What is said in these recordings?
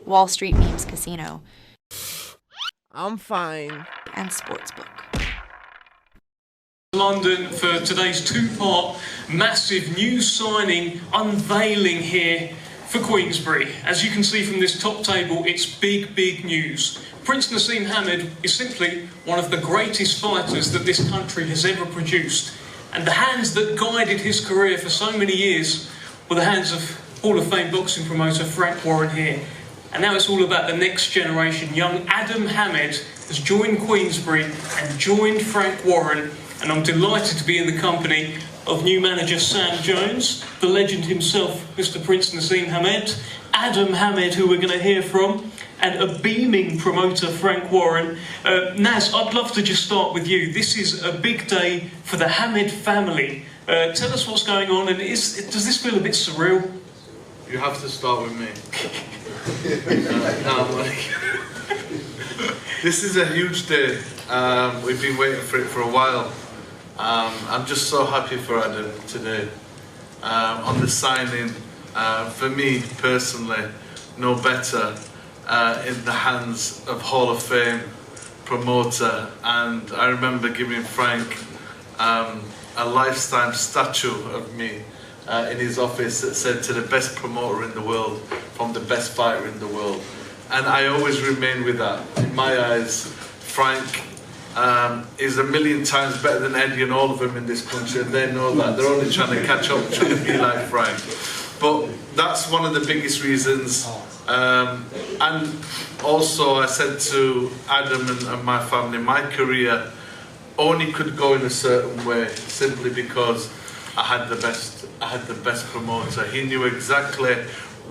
Wall Street Memes Casino, I'm fine. and Sportsbook. London for today's two-part massive news signing unveiling here for Queensberry. As you can see from this top table, it's big, big news. Prince Naseem Hamed is simply one of the greatest fighters that this country has ever produced. And the hands that guided his career for so many years were the hands of Hall of Fame boxing promoter Frank Warren here. And now it's all about the next generation. Young Aadam Hamed has joined Queensberry and joined Frank Warren. And I'm delighted to be in the company of new manager Sam Jones, the legend himself, Mr. Prince Naseem Hamed, Aadam Hamed, who we're going to hear from, and a beaming promoter, Frank Warren. Naz, I'd love to just start with you. This is a big day for the Hamed family. Tell us what's going on, and does this feel a bit surreal? You have to start with me. This is a huge day. We've been waiting for it for a while. I'm just so happy for Aadam today. On the signing, for me personally, no better in the hands of Hall of Fame promoter. And I remember giving Frank a lifetime statue of me in his office that said to the best promoter in the world, from the best fighter in the world. And I always remain with that. In my eyes, Frank is a million times better than Eddie and all of them in this country, and they know that. They're only trying to catch up, trying to be like Frank. But that's one of the biggest reasons. And also I said to Aadam and my family, my career only could go in a certain way, simply because I had the best promoter. He knew exactly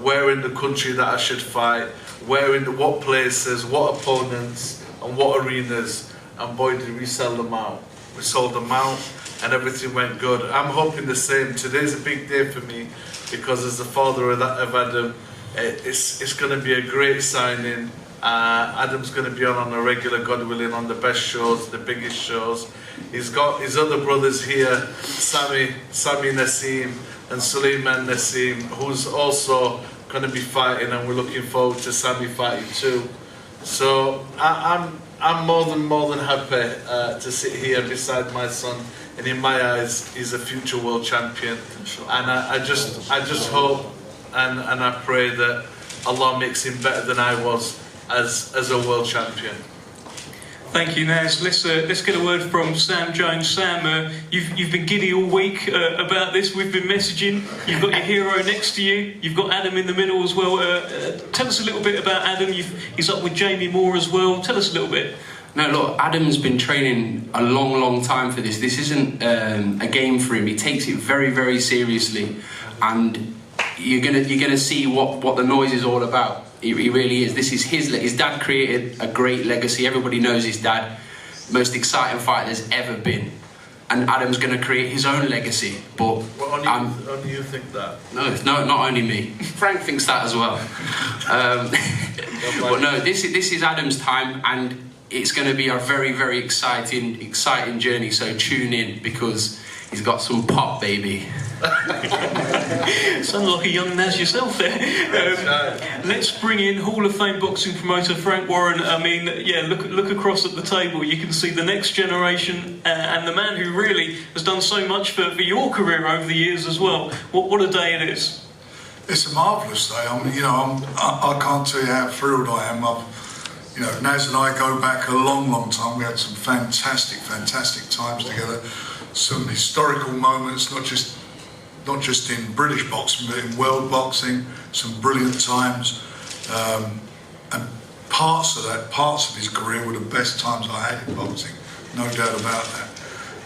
where in the country that I should fight, what places, what opponents, and what arenas. And boy, did we sell them out. We sold them out, and everything went good. I'm hoping the same. Today's a big day for me, because as the father of Aadam, it's going to be a great signing. Adam's going to be on a regular, God willing, on the best shows, the biggest shows. He's got his other brothers here, Sami Naseem and Suleiman Naseem, who's also going to be fighting, and we're looking forward to Sami fighting too. So I'm more than happy to sit here beside my son, and in my eyes, he's a future world champion. And I just hope and I pray that Allah makes him better than I was as a world champion. Thank you, Naz. Let's get a word from Sam Jones. Sam, you've been giddy all week about this. We've been messaging. You've got your hero next to you. You've got Aadam in the middle as well. Tell us a little bit about Aadam. He's up with Jamie Moore as well. Tell us a little bit. No, look, Aadam's been training a long time for this. This isn't a game for him. He takes it very, very seriously, and you're gonna see what the noise is all about. He really is. This is his dad created a great legacy. Everybody knows his dad. Most exciting fighter there's ever been. And Aadam's going to create his own legacy. But well, only you think that? No, not only me. Frank thinks that as well. But no, this is Aadam's time, and it's going to be a very, very exciting journey. So tune in, because he's got some pop, baby. Sound like a young Naz yourself there. Let's bring in Hall of Fame boxing promoter Frank Warren. I mean, yeah, look across at the table. You can see the next generation and the man who really has done so much for your career over the years as well. What a day it is. It's a marvellous day. I can't tell you how thrilled I am. Naz and I go back a long time. We had some fantastic times together. Some historical moments, not just in British boxing, but in world boxing. Some brilliant times, and parts of his career were the best times I had in boxing, no doubt about that.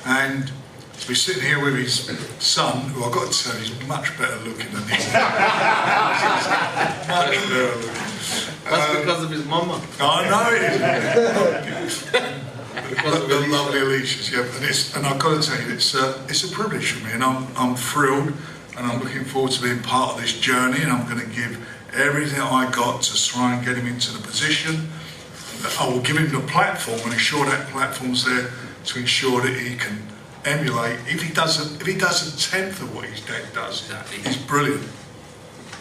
And to be sitting here with his son, who I've got to tell you, he's much better looking than him. Much better looking. That's because of his mama. I know it. The lovely Alicia's, yeah, and I've got to tell you, it's a privilege for me, and I'm thrilled, and I'm looking forward to being part of this journey, and I'm going to give everything I got to try and get him into the position. I will give him the platform and ensure that platform's there to ensure that he can emulate. If he does a tenth of what his dad does, he's brilliant.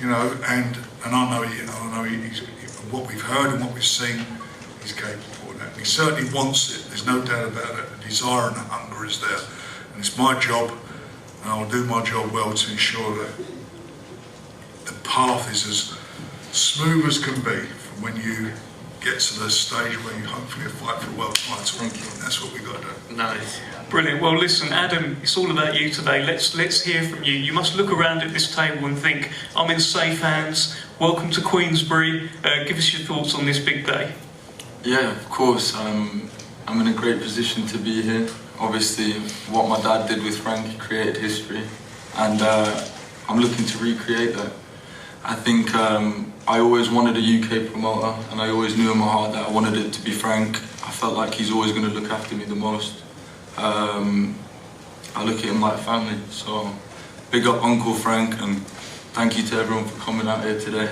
And I know he's from what we've heard and what we've seen, he's capable of that. He certainly wants it, there's no doubt about it. The desire and the hunger is there. And it's my job, and I'll do my job well to ensure that the path is as smooth as can be from when you get to the stage where you hopefully fight for a world title. Thank you. And that's what we've got to do. Nice. Brilliant. Well, listen, Adam, it's all about you today. Let's hear from you. You must look around at this table and think, I'm in safe hands. Welcome to Queensbury. Give us your thoughts on this big day. Yeah, of course. I'm in a great position to be here. Obviously, what my dad did with Frank, he created history, and I'm looking to recreate that. I think I always wanted a UK promoter, and I always knew in my heart that I wanted it to be Frank. I felt like he's always going to look after me the most. I look at him like family, so big up Uncle Frank, and thank you to everyone for coming out here today.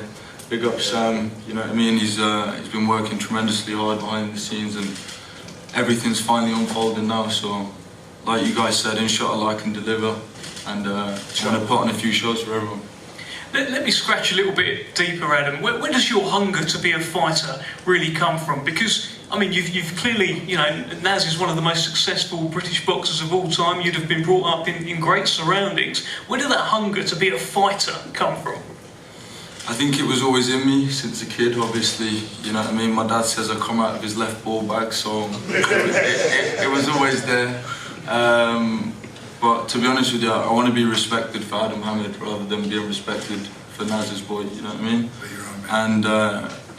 Big up Sam, you know what I mean, he's been working tremendously hard behind the scenes, and everything's finally unfolding now, so like you guys said, inshallah I can deliver, and trying to put on a few shows for everyone. Let me scratch a little bit deeper, Adam. Where does your hunger to be a fighter really come from? Because, I mean, you've clearly, you know, Naz is one of the most successful British boxers of all time. You'd have been brought up in great surroundings. Where did that hunger to be a fighter come from? I think it was always in me since a kid, obviously, you know what I mean? My dad says I come out of his left ball bag, so it was always there. But to be honest with you, I want to be respected for Aadam rather than being respected for Naz's boy, you know what I mean?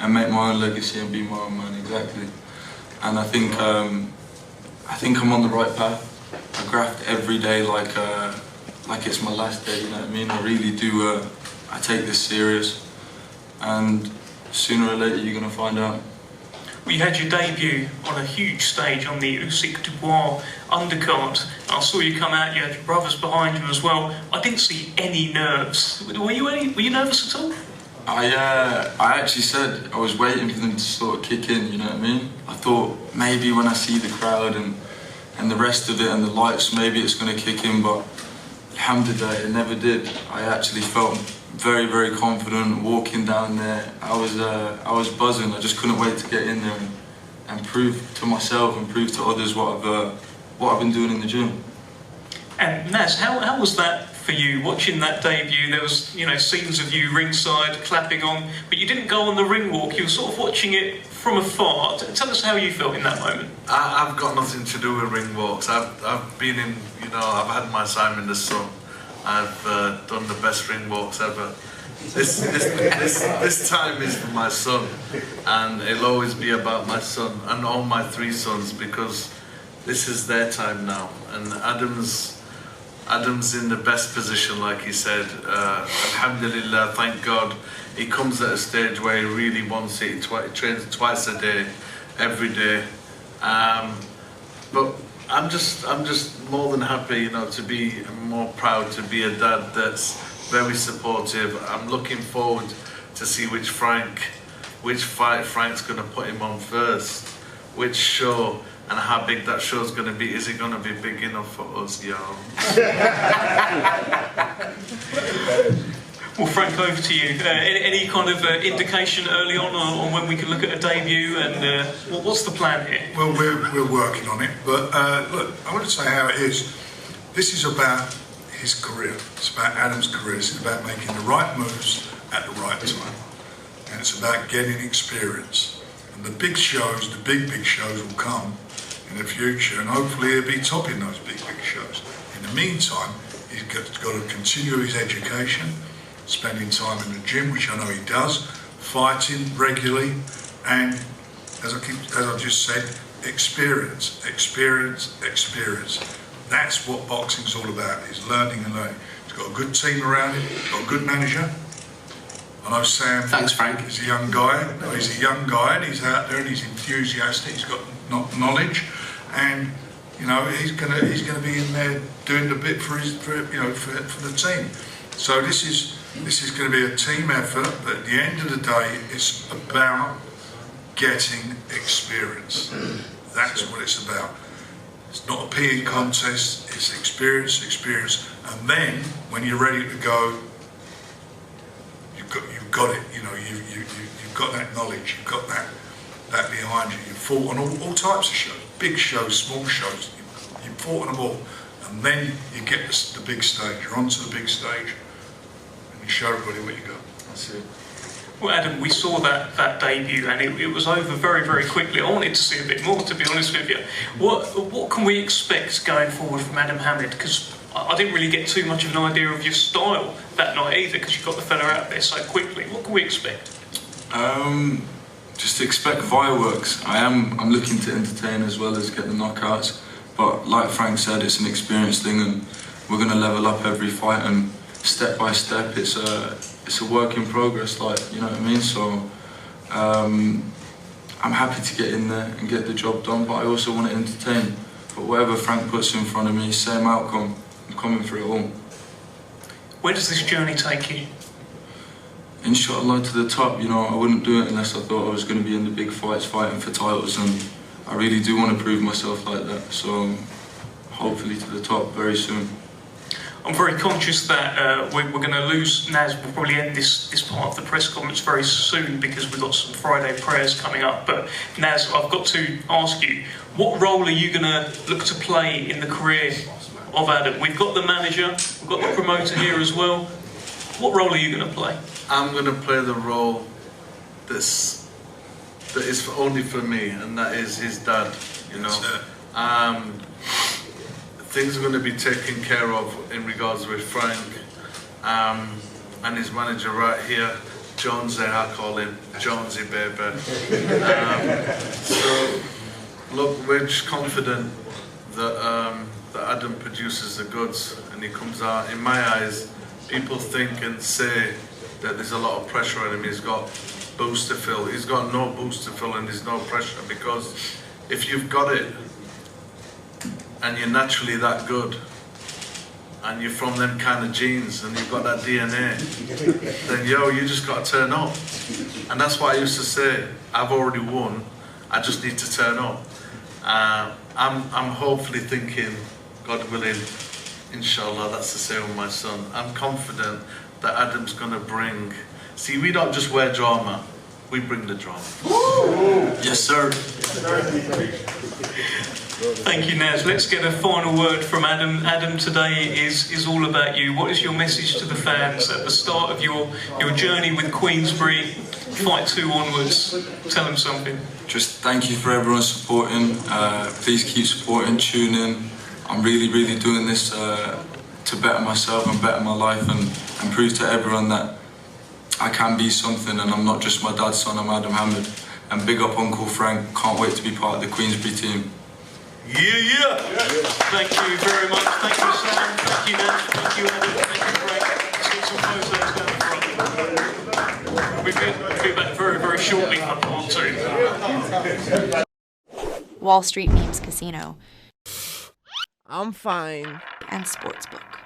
And make my own legacy and be my own man, exactly. And I think I'm on the right path. I graft every day like it's my last day, you know what I mean? I really do, I take this serious, and sooner or later you're going to find out. Well, you had your debut on a huge stage on the Usyk Dubois undercard. I saw you come out, you had your brothers behind you as well. I didn't see any nerves. Were you nervous at all? I actually said I was waiting for them to sort of kick in, you know what I mean? I thought maybe when I see the crowd and the rest of it and the lights, maybe it's going to kick in, but alhamdulillah, it never did. I actually felt very, very confident walking down there. I was buzzing. I just couldn't wait to get in there and prove to myself and prove to others what I've been doing in the gym. And Naz, how was that for you, watching that debut? There was, you know, scenes of you ringside clapping on, but you didn't go on the ring walk. You were sort of watching it from afar. Tell us how you felt in that moment. I've got nothing to do with ring walks. I've been in, you know, I've had my time in the sun. I've done the best ring walks ever. This time is for my son, and it'll always be about my son and all my 3 sons, because this is their time now. And Adam's in the best position, like he said. Alhamdulillah, thank God. He comes at a stage where he really wants it. He trains twice a day, every day. But I'm just more than happy, you know, to be more proud to be a dad that's very supportive. I'm looking forward to see which fight Frank's going to put him on first, which show, and how big that show's going to be. Is it going to be big enough for us, yo? Well, Frank, over to you. Any kind of indication early on when we can look at a debut, and what's the plan here? Well, we're working on it, but look, I want to say how it is. This is about his career. It's about Adam's career. It's about making the right moves at the right time. And it's about getting experience. And the big shows, the big shows will come in the future, and hopefully he'll be topping those big shows. In the meantime, he's got to continue his education, spending time in the gym, which I know he does, fighting regularly, and as I just said, experience. That's what boxing's all about, is learning and learning. He's got a good team around him, he's got a good manager. I know Sam. Thanks, Frank. He's a young guy. No, he's a young guy, and he's out there and he's enthusiastic. He's got knowledge, and you know he's gonna be in there doing the bit for the team. So this is going to be a team effort, but at the end of the day, it's about getting experience. That's what it's about. It's not a peeing contest, it's experience. And then, when you're ready to go, you've you've got it. You know, you've got that knowledge, you've got that behind you. You've fought on all types of shows, big shows, small shows. You've fought on them all, and then you get the big stage. You're onto the big stage, and you show everybody what you got. That's it. Well, Adam, we saw that debut and it was over very, very quickly. I wanted to see a bit more, to be honest with you. What can we expect going forward from Aadam Hamid? Because I didn't really get too much of an idea of your style that night either, because you got the fella out there so quickly. What can we expect? Just expect fireworks. I'm looking to entertain as well as get the knockouts. But like Frank said, it's an experience thing, and we're going to level up every fight, and step by step, it's a work in progress, like, you know what I mean? So I'm happy to get in there and get the job done, but I also want to entertain. But whatever Frank puts in front of me, same outcome, I'm coming for it all. Where does this journey take you? Inshallah, to the top. You know, I wouldn't do it unless I thought I was going to be in the big fights, fighting for titles, and I really do want to prove myself like that. So hopefully to the top very soon. I'm very conscious that we're going to lose Naz. We'll probably end this part of the press conference very soon because we've got some Friday prayers coming up. But Naz, I've got to ask you, what role are you going to look to play in the career of Aadam? We've got the manager, we've got the promoter here as well. What role are you going to play? I'm going to play the role that is only for me, and that is his dad. You know. Things are going to be taken care of in regards with Frank and his manager right here, Jonesy, I call him Jonesy baby. So look, we're just confident that Aadam produces the goods, and he comes out. In my eyes, people think and say that there's a lot of pressure on him. He's got boots to fill. He's got no boots to fill, and there's no pressure, because if you've got it, and you're naturally that good, and you're from them kind of genes, and you've got that DNA, then you just got to turn up. And that's what I used to say, I've already won, I just need to turn up. I'm hopefully thinking, God willing, inshallah, that's the same with my son. I'm confident that Adam's going to bring, see, we don't just wear drama, we bring the drama. Yes, sir. Thank you, Naz. Let's get a final word from Aadam. Aadam, today is all about you. What is your message to the fans at the start of your journey with Queensberry, Fight 2 onwards? Tell them something. Just thank you for everyone supporting. Please keep supporting, tune in. I'm really, really doing this to better myself and better my life, and prove to everyone that I can be something, and I'm not just my dad's son, I'm Aadam Hamid. And big up Uncle Frank, can't wait to be part of the Queensberry team. Yeah. Thank you very much. Thank you, Sam. Thank you, Naz. Thank you, Aadam. Thank you, Frank. Let's get some photos down front. We'll be back very, very shortly for part 2. Wall Street Memes Casino I'm fine. and Sportsbook.